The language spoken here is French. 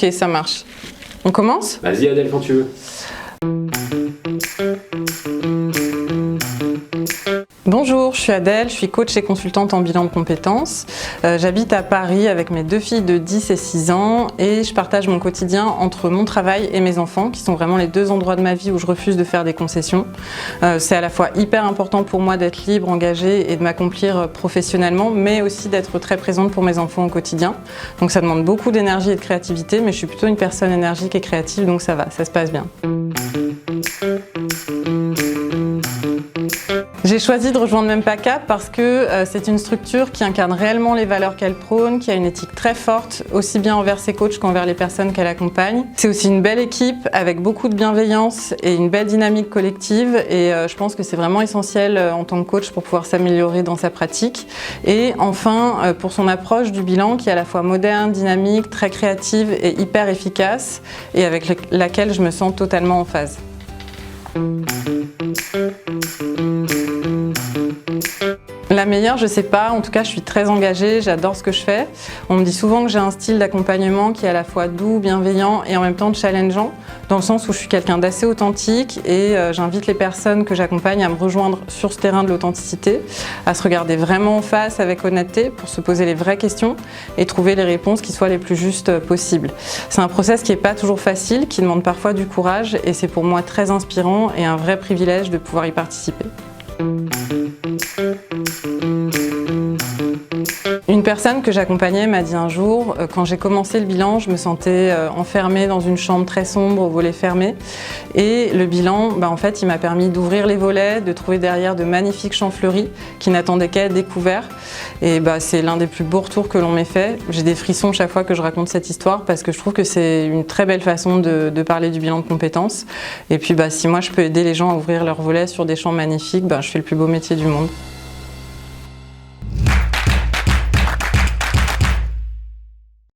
Ok, ça marche. On commence? Vas-y Adèle, quand tu veux. Bonjour, je suis Adèle, je suis coach et consultante en bilan de compétences. J'habite à Paris avec mes deux filles de 10 et 6 ans et je partage mon quotidien entre mon travail et mes enfants, qui sont vraiment les deux endroits de ma vie où je refuse de faire des concessions. C'est à la fois hyper important pour moi d'être libre, engagée et de m'accomplir professionnellement, mais aussi d'être très présente pour mes enfants au quotidien. Donc ça demande beaucoup d'énergie et de créativité, mais je suis plutôt une personne énergique et créative, donc ça va, ça se passe bien. J'ai choisi de rejoindre Mempacap parce que c'est une structure qui incarne réellement les valeurs qu'elle prône, qui a une éthique très forte, aussi bien envers ses coachs qu'envers les personnes qu'elle accompagne. C'est aussi une belle équipe avec beaucoup de bienveillance et une belle dynamique collective et je pense que c'est vraiment essentiel en tant que coach pour pouvoir s'améliorer dans sa pratique. Et enfin, pour son approche du bilan qui est à la fois moderne, dynamique, très créative et hyper efficace et avec laquelle je me sens totalement en phase. La meilleure, je sais pas, en tout cas je suis très engagée, j'adore ce que je fais. On me dit souvent que j'ai un style d'accompagnement qui est à la fois doux, bienveillant et en même temps challengeant, dans le sens où je suis quelqu'un d'assez authentique et j'invite les personnes que j'accompagne à me rejoindre sur ce terrain de l'authenticité, à se regarder vraiment en face avec honnêteté pour se poser les vraies questions et trouver les réponses qui soient les plus justes possibles. C'est un process qui n'est pas toujours facile, qui demande parfois du courage et c'est pour moi très inspirant et un vrai privilège de pouvoir y participer. Une personne que j'accompagnais m'a dit un jour, quand j'ai commencé le bilan, je me sentais enfermée dans une chambre très sombre, aux volets fermés. Et le bilan, en fait, il m'a permis d'ouvrir les volets, de trouver derrière de magnifiques champs fleuris qui n'attendaient qu'à être découverts. Et c'est l'un des plus beaux retours que l'on m'ait fait. J'ai des frissons chaque fois que je raconte cette histoire parce que je trouve que c'est une très belle façon de parler du bilan de compétences. Et puis si moi je peux aider les gens à ouvrir leurs volets sur des champs magnifiques, je fais le plus beau métier du monde.